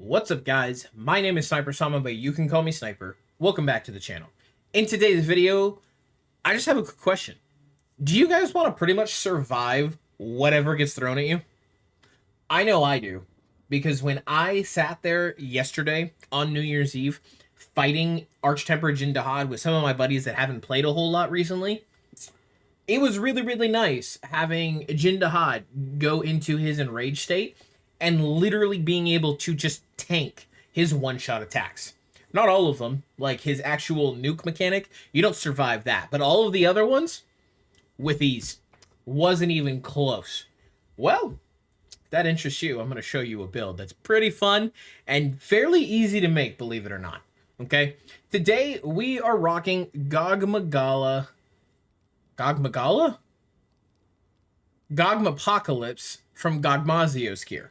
What's up, guys? My name is SnyperSama, but you can call me Sniper. Welcome back to the channel. In today's video, I just have a quick question. Do you guys want to pretty much survive whatever gets thrown at you? I know I do, because when I sat there yesterday on New Year's Eve fighting Arch-Tempered Jindahad with some of my buddies that haven't played a whole lot recently, it was really nice having Jindahad go into his enraged state and literally being able to just tank his one-shot attacks. Not all of them, like his actual nuke mechanic, you don't survive that. But all of the other ones, with ease. Wasn't even close. Well, if that interests you, I'm going to show you a build that's pretty fun and fairly easy to make, believe it or not. Okay? Today, we are rocking Gogmapocalypse from Gogmazios gear.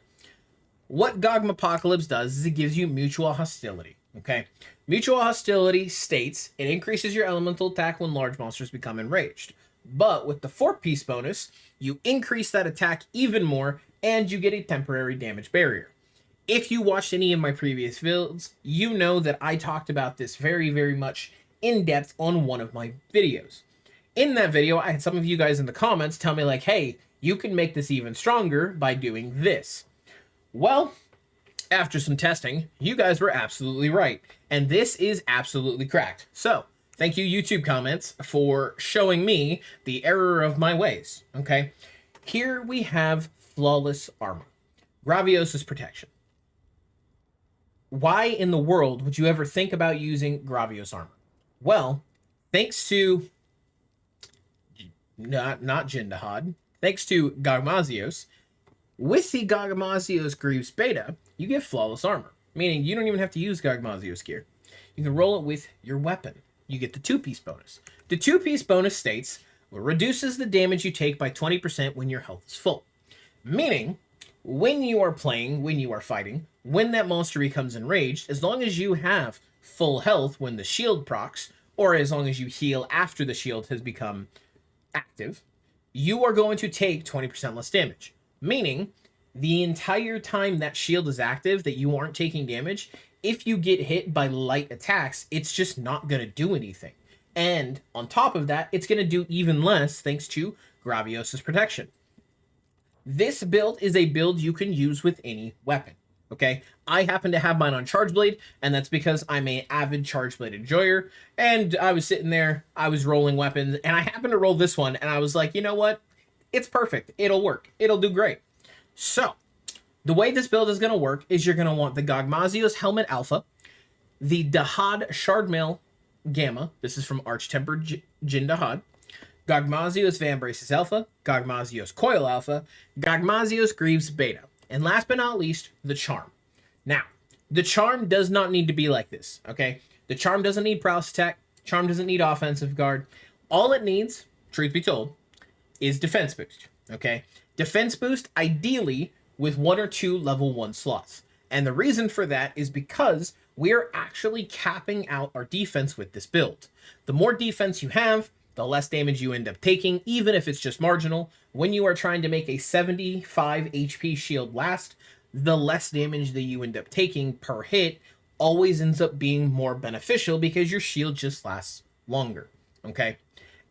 What Gogmapocalypse does is it gives you mutual hostility, okay? Mutual hostility states it increases your elemental attack when large monsters become enraged. But with the 4-piece bonus, you increase that attack even more, and you get a temporary damage barrier. If you watched any of my previous builds, you know that I talked about this very much in depth on one of my videos. In that video, I had some of you guys in the comments tell me like, hey, you can make this even stronger by doing this. Well, after some testing, you guys were absolutely right. And this is absolutely cracked. So, thank you YouTube comments for showing me the error of my ways, okay? Here we have flawless armor. Gravios Protection. Why in the world would you ever think about using Gravios armor? Well, thanks to... Not Jindahad. Thanks to Gogmazios. With the Gogmazios Greaves beta, you get flawless armor, meaning you don't even have to use Gogmazios gear. You can roll it with your weapon. You get the 2-piece bonus. The 2-piece bonus states, reduces the damage you take by 20% when your health is full. Meaning, when you are playing, when you are fighting, when that monster becomes enraged, as long as you have full health when the shield procs, or as long as you heal after the shield has become active, you are going to take 20% less damage. Meaning, the entire time that shield is active, that you aren't taking damage, if you get hit by light attacks, it's just not going to do anything. And on top of that, it's going to do even less thanks to Gravios Protection. This build is a build you can use with any weapon. Okay, I happen to have mine on Charge Blade, and that's because I'm an avid Charge Blade enjoyer, and I was sitting there, I was rolling weapons, and I happened to roll this one, and I was like, you know what? It's perfect. It'll work. It'll do great. So, the way this build is going to work is you're going to want the Gogmazios Helmet Alpha, the Dahad Shardmail Gamma, this is from Arch-Tempered Jindahad, Gogmazios Vambraces Alpha, Gogmazios Coil Alpha, Gogmazios Greaves Beta, and last but not least, the Charm. Now, the Charm does not need to be like this, okay? The Charm doesn't need Prowess Attack, Charm doesn't need Offensive Guard. All it needs, truth be told, is Defense Boost, okay? Defense Boost, ideally, with 1 or 2 level 1 slots. And the reason for that is because we are actually capping out our defense with this build. The more defense you have, the less damage you end up taking, even if it's just marginal. When you are trying to make a 75 HP shield last, the less damage that you end up taking per hit always ends up being more beneficial because your shield just lasts longer, okay?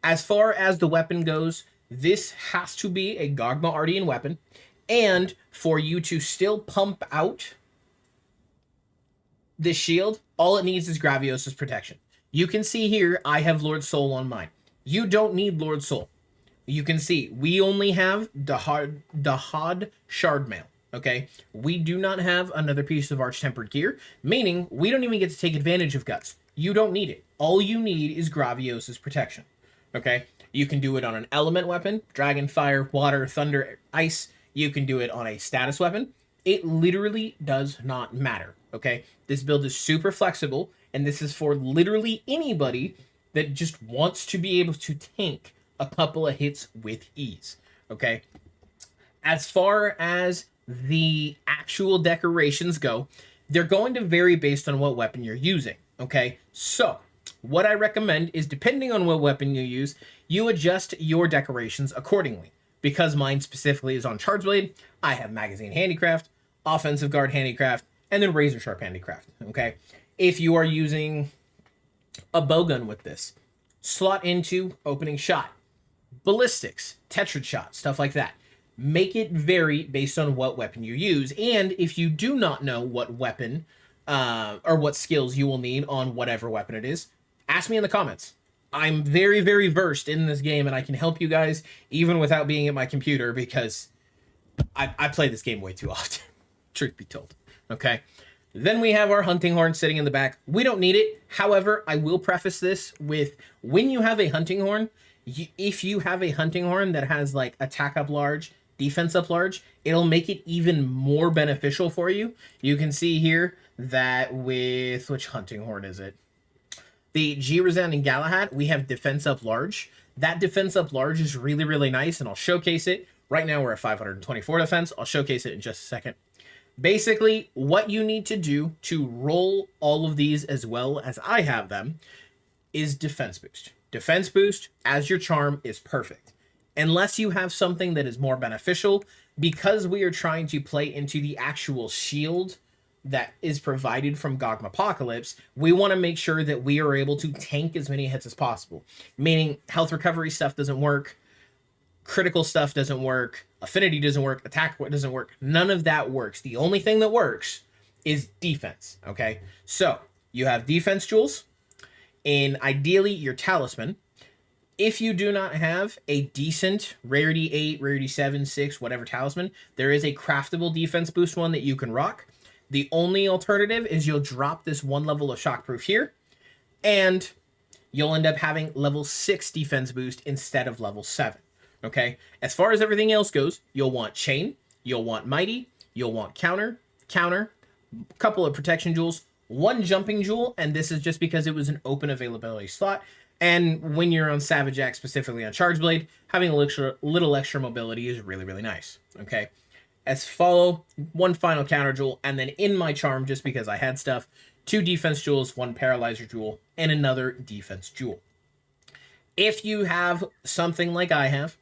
As far as the weapon goes, this has to be a Gogma Ardian weapon, and for you to still pump out this shield, all it needs is Gravios' Protection. You can see here, I have Lord Soul on mine. You don't need Lord Soul. You can see, we only have Dahad Shardmail, okay? We do not have another piece of Arch-Tempered gear, meaning we don't even get to take advantage of Guts. You don't need it. All you need is Gravios' Protection, okay? You can do it on an element weapon, dragon, fire, water, thunder, ice. You can do it on a status weapon. It literally does not matter, okay? This build is super flexible, and this is for literally anybody that just wants to be able to tank a couple of hits with ease, okay? As far as the actual decorations go, they're going to vary based on what weapon you're using, okay? So, what I recommend is, depending on what weapon you use, you adjust your decorations accordingly. Because mine specifically is on Charge Blade, I have Magazine Handicraft, Offensive Guard Handicraft, and then razor sharp handicraft. Okay, if you are using a bowgun with this, slot into opening shot, ballistics, tetrad shot, stuff like that. Make it vary based on what weapon you use, and if you do not know what weapon or what skills you will need on whatever weapon it is, ask me in the comments. I'm very, very versed in this game, and I can help you guys even without being at my computer, because I play this game way too often, truth be told. Okay. Then we have our hunting horn sitting in the back. We don't need it. However, I will preface this with, when you have a hunting horn, if you have a hunting horn that has like attack up large, defense up large, it'll make it even more beneficial for you. You can see here that with, which hunting horn is it? The G Resounding Galahad, we have defense up large. That defense up large is really, really nice, and I'll showcase it. Right now we're at 524 defense. I'll showcase it in just a second. Basically, what you need to do to roll all of these as well as I have them is defense boost. Defense boost as your charm is perfect. Unless you have something that is more beneficial, because we are trying to play into the actual shield that is provided from Gogmapocalypse, we want to make sure that we are able to tank as many hits as possible. Meaning health recovery stuff doesn't work, critical stuff doesn't work, affinity doesn't work, attack doesn't work. None of that works. The only thing that works is defense, okay? So you have defense jewels, and ideally your talisman. If you do not have a decent rarity 8, rarity 7, 6, whatever talisman, there is a craftable defense boost one that you can rock. The only alternative is you'll drop this one level of shockproof here, and you'll end up having level 6 defense boost instead of level 7. Okay, as far as everything else goes, you'll want chain, you'll want mighty, you'll want counter, a couple of protection jewels, one jumping jewel, and this is just because it was an open availability slot. And when you're on Savage Axe, specifically on Charge Blade, having a little extra mobility is really, really nice. Okay, as follow, one final counter jewel, and then in my charm, just because I had stuff, 2 defense jewels, 1 paralyzer jewel, and another defense jewel. If you have something like I have,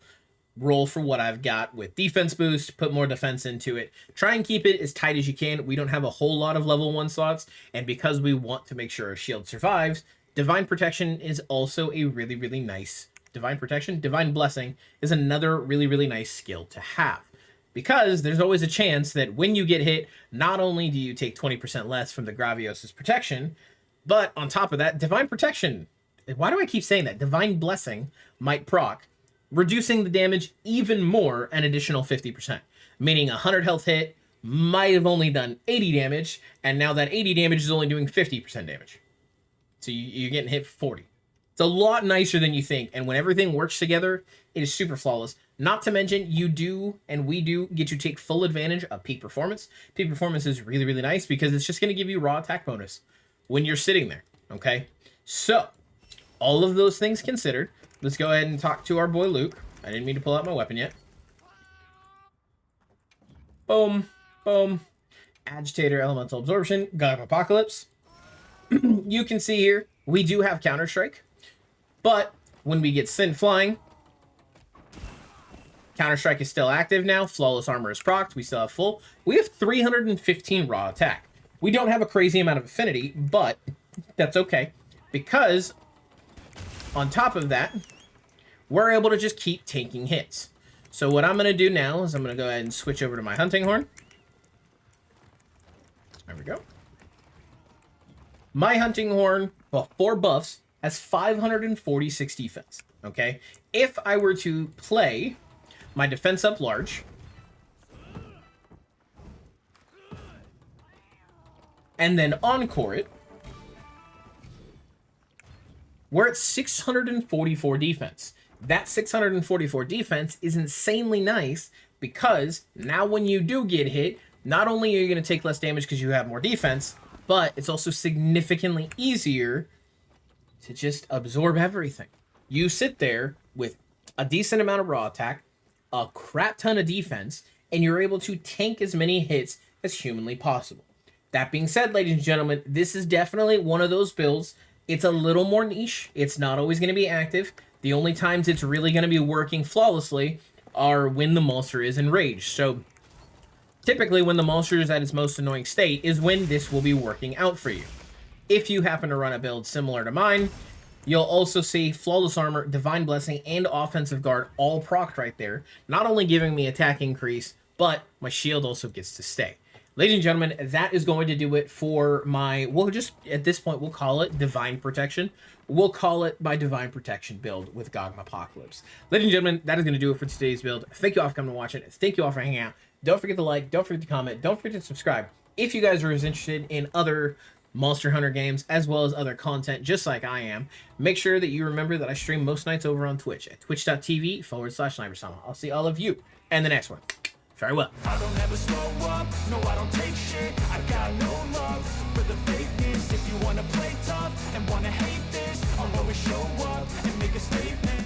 roll for what I've got with defense boost, put more defense into it. Try and keep it as tight as you can. We don't have a whole lot of level 1 slots, and because we want to make sure our shield survives, Divine Protection is also a really, really nice... Divine Protection? Divine Blessing is another really, really nice skill to have. Because there's always a chance that when you get hit, not only do you take 20% less from the Gravios' protection, but on top of that, Divine Protection... Why do I keep saying that? Divine Blessing might proc, reducing the damage even more, an additional 50%. Meaning a 100 health hit might have only done 80 damage, and now that 80 damage is only doing 50% damage. So you're getting hit for 40. It's a lot nicer than you think, and when everything works together, it is super flawless. Not to mention, you do, and we do, get to take full advantage of peak performance. Peak performance is really, really nice because it's just going to give you raw attack bonus when you're sitting there, okay? So, all of those things considered, let's go ahead and talk to our boy Luke. I didn't mean to pull out my weapon yet. Boom, boom. Agitator, Elemental Absorption, Gogmapocalypse. You can see here, we do have Counter-Strike, but when we get sent flying, Counter-Strike is still active now. Flawless Armor is procced. We still have full. We have 315 raw attack. We don't have a crazy amount of affinity, but that's okay, because on top of that, we're able to just keep taking hits. So what I'm going to do now is I'm going to go ahead and switch over to my hunting horn. There we go. My hunting horn, well, 4 buffs, has 546 defense, okay? If I were to play my defense up large, and then encore it, we're at 644 defense. That 644 defense is insanely nice because now when you do get hit, not only are you going to take less damage because you have more defense, but it's also significantly easier to just absorb everything. You sit there with a decent amount of raw attack, a crap ton of defense, and you're able to tank as many hits as humanly possible. That being said, ladies and gentlemen, this is definitely one of those builds. It's a little more niche. It's not always going to be active. The only times it's really going to be working flawlessly are when the monster is enraged. So Typically, when the monster is at its most annoying state is when this will be working out for you. If you happen to run a build similar to mine, you'll also see Flawless Armor, Divine Blessing, and Offensive Guard all procced right there, not only giving me attack increase, but my shield also gets to stay. Ladies and gentlemen, that is going to do it for my, we'll just, at this point, we'll call it Divine Protection. We'll call it my Divine Protection build with Gogmapocalypse. Ladies and gentlemen, that is going to do it for today's build. Thank you all for coming to watch it. Thank you all for hanging out. Don't forget to like, don't forget to comment, don't forget to subscribe. If you guys are as interested in other Monster Hunter games, as well as other content, just like I am, make sure that you remember that I stream most nights over on Twitch at twitch.tv/SnyperSama. I'll see all of you in the next one. Farewell. I don't ever slow up, no I don't take shit. I got no love for the fakeness. If you wanna play tough and wanna hate this, I'll always show up and make a statement.